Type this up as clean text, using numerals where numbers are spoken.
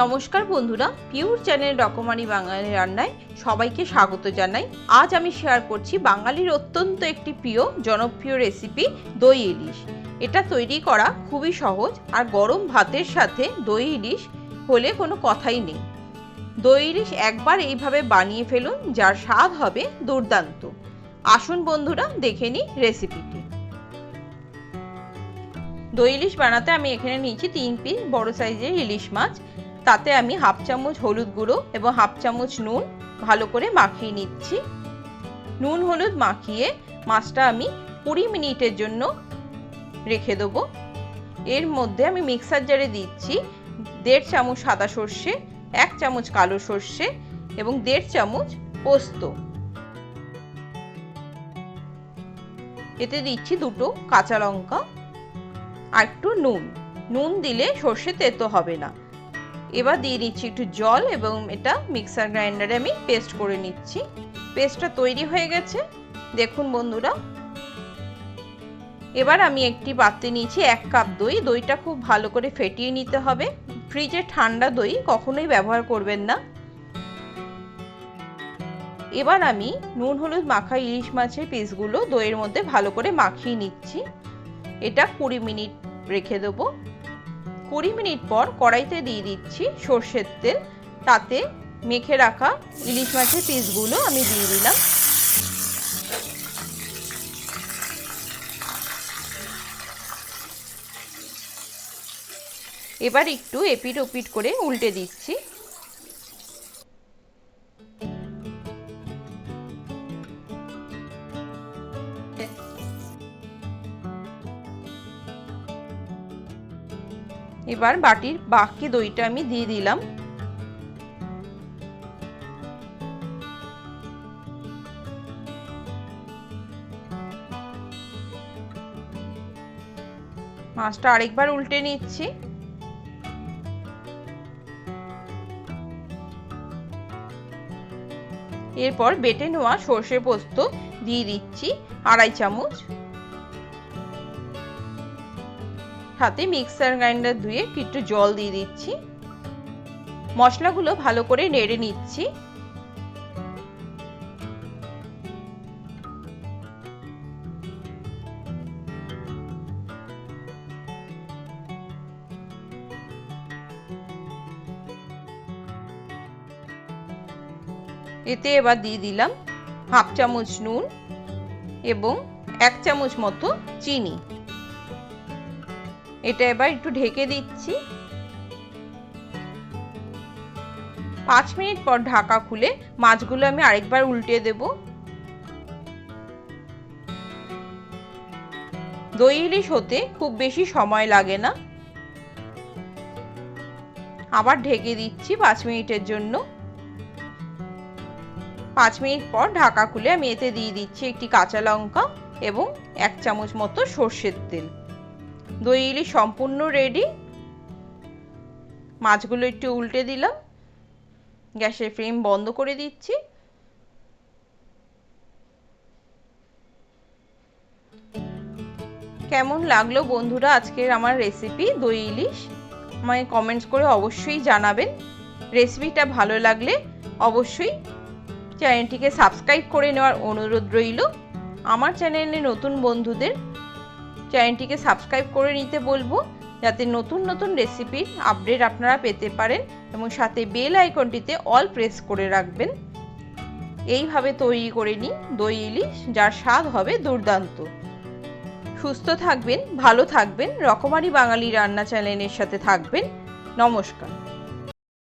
নমস্কার বন্ধুরা, pure channel রকমারি বাঙালি রান্নায় সবাইকে স্বাগত জানাই। আজ আমি শেয়ার করছি বাঙালির অত্যন্ত একটি প্রিয় জনপ্রিয় রেসিপি দই ইলিশ। এটা তৈরি করা খুবই সহজ, আর গরম ভাতের সাথে দই ইলিশ হলে কোনো কথাই নেই। দই ইলিশ একবার এইভাবে বানিয়ে ফেলুন, যার স্বাদ হবে দুর্দান্ত। আসুন বন্ধুরা, দেখে নিই রেসিপিটি। দই ইলিশ বানাতে আমি এখানে নিয়েছি 3 পিস বড় সাইজের ইলিশ মাছ। তাতে আমি হাফ চামচ হলুদ গুঁড়ো এবং হাফ চামচ নুন ভালো করে মাখিয়ে নিচ্ছি। নুন হলুদ মাখিয়ে মাছটা আমি 20 মিনিটের জন্য রেখে দেবো। এর মধ্যে আমি মিক্সার জারে দিচ্ছি 1.5 চামচ সাদা সর্ষে, 1 চামচ কালো সর্ষে এবং 1.5 চামচ পোস্ত। এতে দিচ্ছি 2টো কাঁচা লঙ্কা আর একটু নুন দিলে সর্ষে তেতো হবে না। এবার দিয়ে দিচ্ছি একটু জল এবং এটা মিক্সার গ্রাইন্ডারে আমি পেস্ট করে নিচ্ছি। পেস্টটা তৈরি হয়ে গেছে, দেখুন বন্ধুরা। এবার আমি একটি পাত্রে নিয়েছি 1 কাপ দই। দইটা খুব ভালো করে ফেটিয়ে নিতে হবে। ফ্রিজে ঠান্ডা দই কখনোই ব্যবহার করবেন না। এবার আমি নুন হলুদ মাখা ইলিশ মাছের পিসগুলো দইয়ের মধ্যে ভালো করে মাখিয়ে নিচ্ছি। এটা 20 মিনিট রেখে দেবো। 20 মিনিট পর কড়াইতে দিয়ে দিচ্ছি সর্ষের তেল। তাতে মেখে রাখা ইলিশ মাছের পিসগুলো আমি দিয়ে দিলাম। এবার একটু এপিট ওপিট করে উল্টে দিচ্ছি। এবার বাটির বাকি দইটা আমি দিয়ে দিলাম। মাছটা আরেকবার উল্টে নিচ্ছি। এরপর বেটে নেওয়া সর্ষে পোস্ত দিয়ে দিচ্ছি 2.5 চামচ। সাথে মিক্সার গ্রাইন্ডার ধুয়ে একটু জল দিয়ে দিচ্ছি। মশলাগুলো ভালো করে নেড়ে নিচ্ছি। এতে এবার দিয়ে দিলাম হাফ চামচ নুন এবং 1 চামচ মতো চিনি। এটা এবার একটু ঢেকে দিচ্ছি। 5 মিনিট পর ঢাকা খুলে মাছগুলো আমি আরেকবার উল্টে দেব। দই ইলিশ হতে খুব বেশি সময় লাগে না। আবার ঢেকে দিচ্ছি 5 মিনিটের জন্য। 5 মিনিট পর ঢাকা খুলে আমি এতে দিয়ে দিচ্ছি একটি কাঁচা লঙ্কা এবং 1 চামচ মতো সর্ষের তেল। দই ইলিশ সম্পূর্ণ রেডি। মাছগুলো একটু উল্টে দিলাম। গ্যাসের ফ্লেম বন্ধ করে দিচ্ছি। কেমন লাগলো বন্ধুরা আজকের আমার রেসিপি দই ইলিশ? আমায় কমেন্টস করে অবশ্যই জানাবেন। রেসিপিটা ভালো লাগলে অবশ্যই চ্যানেলটিকে সাবস্ক্রাইব করে নেওয়ার অনুরোধ রইল। আমার চ্যানেলে নতুন বন্ধুদের চ্যানেলটিকে সাবস্ক্রাইব করে নিতে বলবো, যাতে নতুন নতুন রেসিপির আপডেট আপনারা পেতে পারেন, এবং সাথে বেল আইকনটিতে অল প্রেস করে রাখবেন। এইভাবে তৈরি করে নিন দই ইলিশ, যার স্বাদ হবে দুর্দান্ত। সুস্থ থাকবেন, ভালো থাকবেন, রকমারি বাঙালি রান্না চ্যানেলের সাথে থাকবেন। নমস্কার।